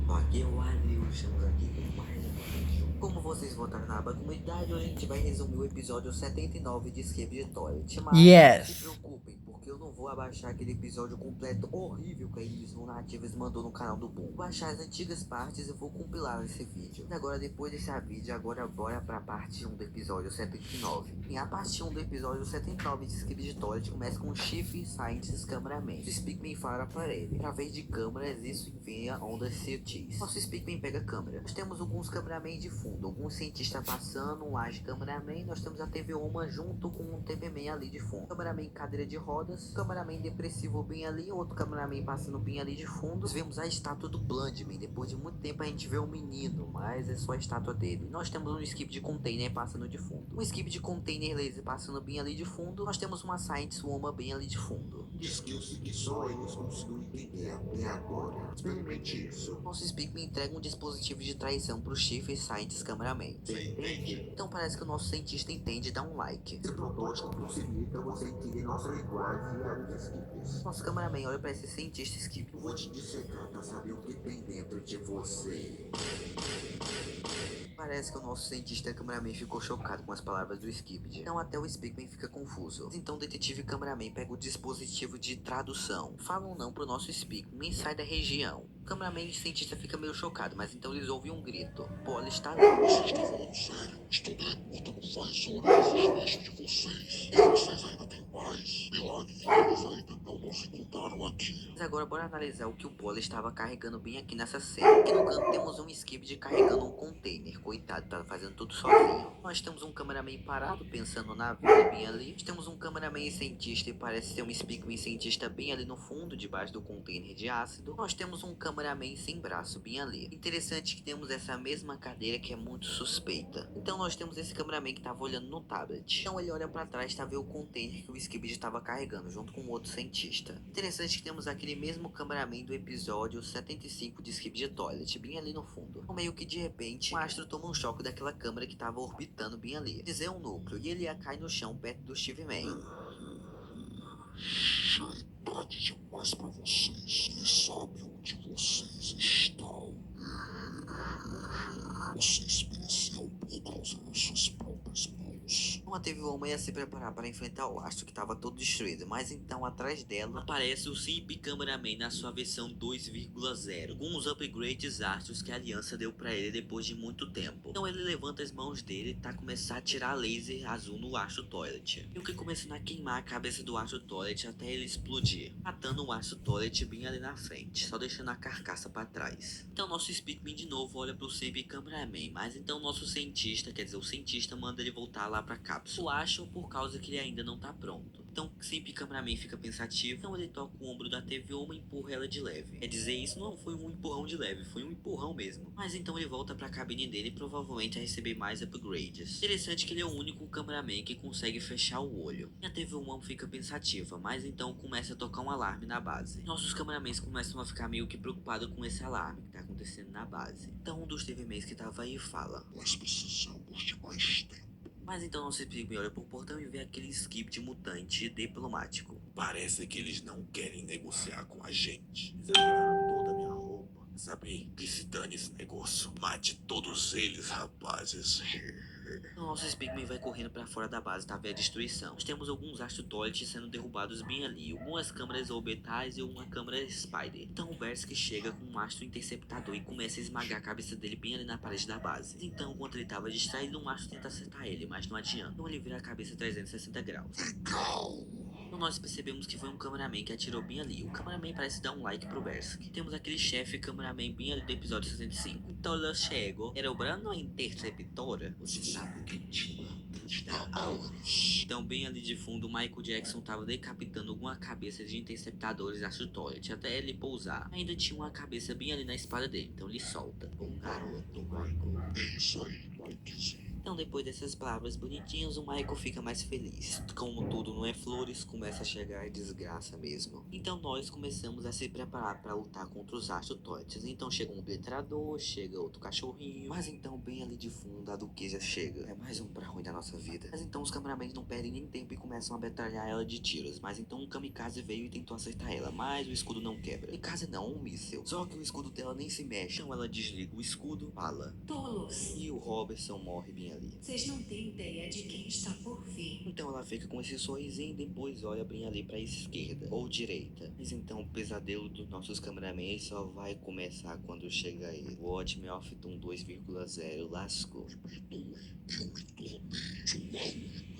Aqui é o Adil, estamos aqui com mais um vídeo. Como vocês votaram na aba comunidade, hoje a gente vai resumir o episódio 79 de Escape de Toilet. Mas não se Yes. preocupem, porque eu não vou abaixar aquele episódio completo horrível que a Edição Nativas mandou no canal do Boom. Vou baixar as antigas partes e vou compilar nesse vídeo. E agora, depois desse vídeo, agora bora pra parte 1 do episódio 79. E a parte 1 do episódio 79 de Escape de Toilet começa com Chief Scientist Cameraman. O Speakman fala para ele: através de câmeras, isso envia ondas sutis. Nosso Speakman pega a câmera. Nós temos alguns cameramen de fundo, alguns cientistas passando, um age cameraman. Nós temos a TV Uma junto com um TV-man ali de fundo. Cameraman cadeira de rodas, cameraman depressivo bem ali, outro cameraman passando bem ali de fundo. Nós vemos a estátua do Blandman. Depois de muito tempo a gente vê o menino, mas é só a estátua dele. Nós temos um skip de container passando de fundo. Um skip de container laser passando bem ali de fundo. Nós temos uma Science Woman bem ali de fundo. Skills que só eles conseguiram entender até agora. Experimente isso. Nosso Speakman entrega um dispositivo de traição pro Chief Scientist Cameraman. Você entende? Então parece que o nosso cientista entende e dá um like. Esse protótipo possibilita você entender nossa linguagem e a dos skippers. Nosso cameraman olha pra esse cientista skip. Eu vou te dissecar pra saber o que tem dentro de você. Parece que o nosso cientista cameraman ficou chocado com as palavras do Skipid. Então até o Speakman fica confuso. Então o detetive cameraman pega o dispositivo de tradução. Fala um não pro nosso Speakman e sai da região. O cameraman e o cientista fica meio chocado, mas então eles ouvem um grito. Paul está lá. Você está falando sério? Estou derrotando faz horas os bichos de vocês. E vocês ainda têm mais. Milagre que eles ainda não nos encontraram aqui. Mas agora bora analisar o que o Paul estava carregando bem aqui nessa cena. Aqui no canto temos um Skipid carregando um container. Coitado, tá fazendo tudo sozinho. Nós temos um cameraman parado, pensando na vida bem ali. Nós temos um cameraman cientista e parece ser um Speakman cientista bem ali no fundo, debaixo do container de ácido. Nós temos um cameraman sem braço bem ali. Interessante que temos essa mesma cadeira que é muito suspeita. Então nós temos esse cameraman que tava olhando no tablet. Então ele olha pra trás, tá vendo o container que o Skipid estava carregando, junto com o outro cientista. Interessante que temos aquele mesmo cameraman do episódio 75 de Skip de Toilet, bem ali no fundo. Então, meio que de repente, o Astro toma um choque daquela câmera que tava orbitando bem ali. Dizer um núcleo, e ele ia cair no chão perto do Steve Man. Já é tarde demais pra vocês. Ele sabe onde vocês estão. Vocês mereciam por causa das suas próprias mãos. Uma teve o homem a se preparar para enfrentar o Astro, que estava todo destruído, mas então atrás dela aparece o Simp Cameraman na sua versão 2.0, com os upgrades Astros que a Aliança deu para ele depois de muito tempo. Então ele levanta as mãos dele e tá começando a atirar laser azul no Astro Toilet, e o que começando a queimar a cabeça do Astro Toilet até ele explodir, matando o Astro Toilet bem ali na frente, só deixando a carcaça para trás. Então nosso Speakman de novo olha pro Simp Cameraman, mas então nosso cientista, quer dizer, o cientista manda ele voltar lá pra cápsula. O Ashton por causa que ele ainda não tá pronto. Então Simp Cameraman fica pensativo, então ele toca o ombro da TV Uma e empurra ela de leve. Quer dizer, isso não foi um empurrão de leve, foi um empurrão mesmo. Mas então ele volta pra cabine dele, provavelmente a receber mais upgrades. Interessante que ele é o único cameraman que consegue fechar o olho. E a TV Uma fica pensativa, mas então começa a tocar um alarme na base. Nossos cameramans começam a ficar meio que preocupados com esse alarme que tá acontecendo na base. Então um dos TV-mans que tava aí fala: Nós precisamos de mais tempo. mas então nosso Speakman olha pro portão e vê aquele skip de mutante diplomático. Parece que eles não querem negociar com a gente. Examinaram toda a minha roupa. Sabe? Que se dane esse negócio. Mate todos eles, rapazes. Então nosso Speakman vai correndo pra fora da base, tá vendo a destruição. Nós temos alguns Astro Toilet sendo derrubados bem ali, algumas câmeras orbitais e uma câmera Spider. Então o Berserk chega com um Astro Interceptador e começa a esmagar a cabeça dele bem ali na parede da base. Então, enquanto ele tava distraído, um Astro tenta acertar ele, mas não adianta. Então ele vira a cabeça 360 graus. Legal. Então nós percebemos que foi um cameraman que atirou bem ali. O cameraman parece dar um like pro Berserk. Temos aquele chefe cameraman bem ali do episódio 65. Então eu chego, era o Brano Interceptora? Você sabe o que tinha dentro da Auris. Então bem ali de fundo, o Michael Jackson tava decapitando alguma cabeça de interceptadores Astro Toilet até ele pousar. Ainda tinha uma cabeça bem ali na espada dele, então ele solta. Bom garoto, Michael. É isso aí, Mikezinho. Então depois dessas palavras bonitinhas, o Michael fica mais feliz. Como tudo não é flores, começa a chegar desgraça mesmo. Então nós começamos a se preparar para lutar contra os Astrotoids. Então chega um obliterador, chega outro cachorrinho. Mas então bem ali de fundo a Duquesa chega. É mais um pra ruim da nossa vida. Mas então os cameramans não perdem nem tempo e começam a metralhar ela de tiros. Mas então um kamikaze veio e tentou acertar ela, mas o escudo não quebra. Kamikaze não, um míssil. Só que o escudo dela nem se mexe. Então ela desliga o escudo, fala. Tolos, E o Robertson morre bem ali. vocês não têm ideia de quem está por vir. Então ela fica com esse sorrisinho e depois olha bem ali pra esquerda ou direita. Mas então o pesadelo dos nossos cameramen só vai começar quando chega ele. O Watchmen of Doom 2,0 lascou.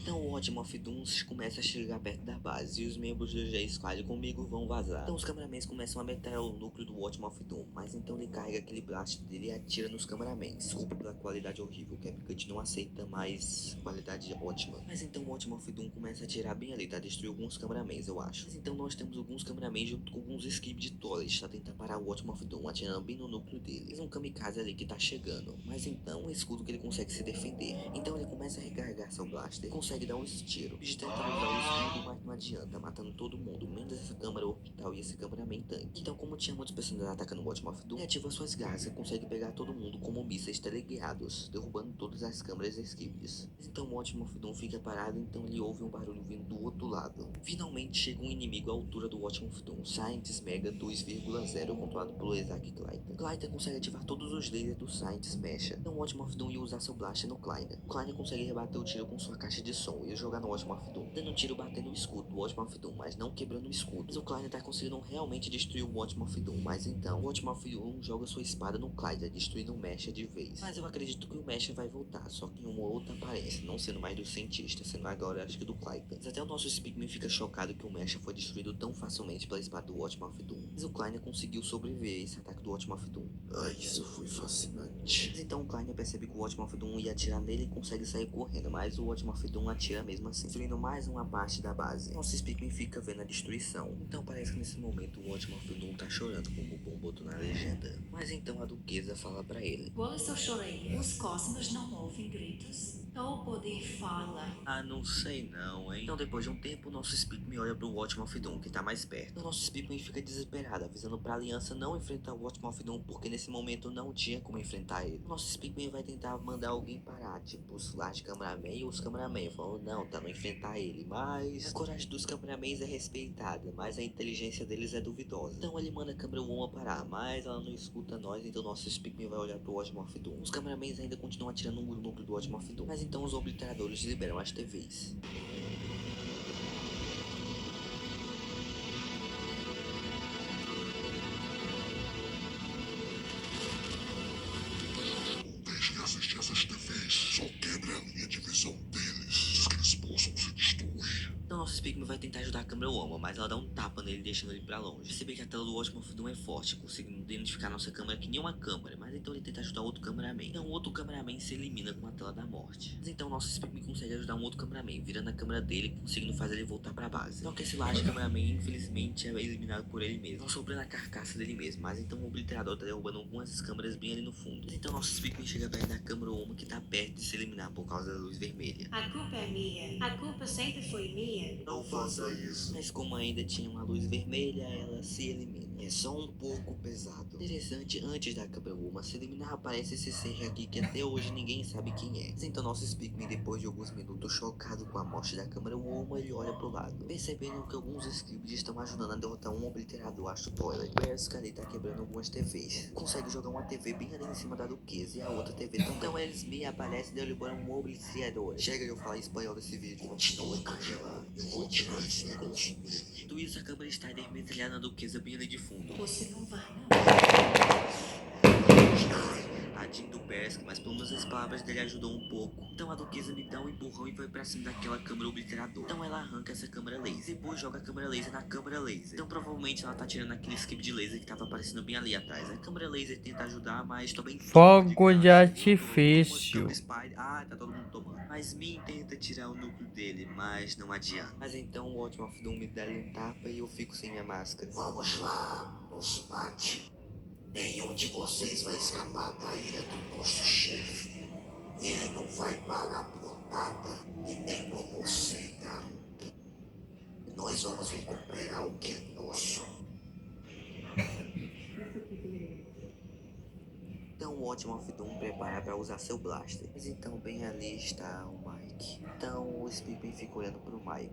Então o Watchmen of Doom começa a chegar perto da base e os membros do G-Squad comigo vão vazar. Então os cameramans começam a meter o núcleo do Watchmen of Doom, mas então ele carrega aquele blast dele e atira nos cameramans. Desculpa pela qualidade horrível, que a Cut não aceita mais qualidade ótima. Mas então o Watchmen of Doom começa a atirar bem ali, tá? Destruir alguns cameramans, eu acho. Mas então nós temos alguns cameramans junto com alguns skip de Tollers pra tentar parar o Watchmen of Doom, atirando bem no núcleo dele. Tem um kamikaze ali que tá chegando, mas então o escudo que ele consegue se defender. Então ele começa a recarregar seu blaster, consegue dar um tiro. Eles tentam usar o escudo, mas não adianta, matando todo mundo, menos essa câmera orbital e esse cameraman tanque. Então, como tinha muitas pessoas atacando o Watchmen of Doom, ele ativa suas garras e consegue pegar todo mundo como mísseis teleguiados, derrubando todas as câmeras esquives. Então o Watchmen of Doom fica parado, então ele ouve um barulho vindo do outro lado. Finalmente chega um inimigo à altura do Watchmen of Doom, Scientist Mega 2,0, controlado pelo Isaac Kleiner. Kleiner consegue ativar todos os lasers do Scientist Mecha. Então o Watchmen of Doom ia usar seu blaster no Kleiner. O Kleiner consegue rebater o tiro com sua caixa de som e jogar no Watchmen of Doom, dando um tiro batendo o escudo do Watchmen of Doom, mas não quebrando o escudo. Mas o Kleiner tá conseguindo realmente destruir o Watchmen of Doom, mas então o Watchmen of Doom joga sua espada no Kleiner, destruindo o Mecha de vez. Mas eu acredito que o Mecha vai voltar, só que em uma outra aparência, não sendo mais do cientista, sendo agora acho que do Kleiner. Mas até o nosso Speakman fica chocado que o Mecha foi destruído tão facilmente pela espada do Watchmen of Doom. Mas o Kleiner conseguiu sobreviver a esse ataque do Watchmen of Doom. Ai, isso foi fascinante. Mas então o Kleiner percebe que o Watchmen of Doom ia atirar nele e consegue sair correndo, mas o Watchmen of Doom atira mesmo assim, destruindo mais uma parte da base. Nosso Speakman fica vendo a destruição. Então parece que nesse momento o Watchmen of Doom tá chorando, como o Bom botou na legenda. Mas então a Duquesa fala pra ele. Quando eu chorei, os cosmos não ouvem gritos. O poder fala. Ah, não sei não, hein? Então depois de um tempo, o nosso Speakman olha pro Watchmen of Doom, que tá mais perto. O nosso Speakman fica desesperado, avisando pra Aliança não enfrentar o Watchmen of Doom, porque nesse momento não tinha como enfrentar ele. O nosso Speakman vai tentar mandar alguém parar, tipo os Flash Cameraman e os Cameraman, falando não, tá, não enfrentar ele. Mas a coragem dos Cameramans é respeitada, mas a inteligência deles é duvidosa. Então ele manda a Câmera Woman parar, mas ela não escuta nós, então o nosso Speakman vai olhar pro Watchmen of Doom. Os Cameramans ainda continuam atirando no núcleo do Watchmen of Doom, mas então os obliteradores liberam as TVs. Deixem assistir essas TVs. Só quebre a linha de visão deles, que eles possam se destruir. Então nosso Speakman vai tentar ajudar a Câmera Woman, mas ela dá um tapa nele, deixando ele pra longe. Perceber que a tela do Watchmen of Doom é forte, conseguindo identificar nossa câmera que nem uma câmera, mas então ele tenta ajudar outro cameraman. Então o outro cameraman se elimina com a tela da morte. Mas então nosso Speakman consegue ajudar um outro cameraman, virando a câmera dele, conseguindo fazer ele voltar pra base. Só que esse Laje cameraman, infelizmente, é eliminado por ele mesmo, sobrando a carcaça dele mesmo. Mas então o obliterador tá derrubando algumas câmeras bem ali no fundo. Mas então nosso Speakman chega perto da Câmera Woman, que tá perto de se eliminar por causa da luz vermelha. A culpa é minha. A culpa sempre foi minha. Não faça isso. Mas como ainda tinha uma luz vermelha, ela se elimina. É só um pouco pesado. Interessante, antes da Câmera Woman se eliminar, aparece esse ser aqui que até hoje ninguém sabe quem é. Mas então nosso Speakman, depois de alguns minutos chocado com a morte da Câmera Woman, ele olha pro lado, percebendo que alguns scripts estão ajudando a derrotar um obliterador Astro Toilet. Parece ali tá quebrando algumas TVs. Consegue jogar uma TV bem ali em cima da Duquesa e a outra TV também. Então eles me aparecem derrubando um obliterador. Chega de eu falar espanhol desse vídeo. Continua congelado. Eu vou tirar esse negócio. Tudo isso a câmera está desmetralhada na Duquesa bem ali de fundo. Você não vai, não. Tadinho do Persky, mas pelo menos as palavras dele ajudou um pouco. Então a Duquesa me dá um empurrão e vai pra cima daquela câmera obliterador. Então ela arranca essa câmera laser, depois joga a câmera laser na câmera laser. Então provavelmente ela tá tirando aquele skip de laser que tava aparecendo bem ali atrás. A câmera laser tenta ajudar, mas também... Fogo de artifício. Ah, tá todo mundo tomando. Mas Min tenta tirar o núcleo dele, mas não adianta. Mas então o Watchmen of Doom me dá um tapa e eu fico sem minha máscara. Vamos lá, nos mate. Nenhum de vocês vai escapar da ilha do nosso chefe. Ele não vai parar por nada e nem por você, garoto. Nós vamos recuperar o que é nosso. Então o ótimo Doom prepara para usar seu blaster. Mas então bem ali está o Mike. Então o Pippin fica olhando pro Mike.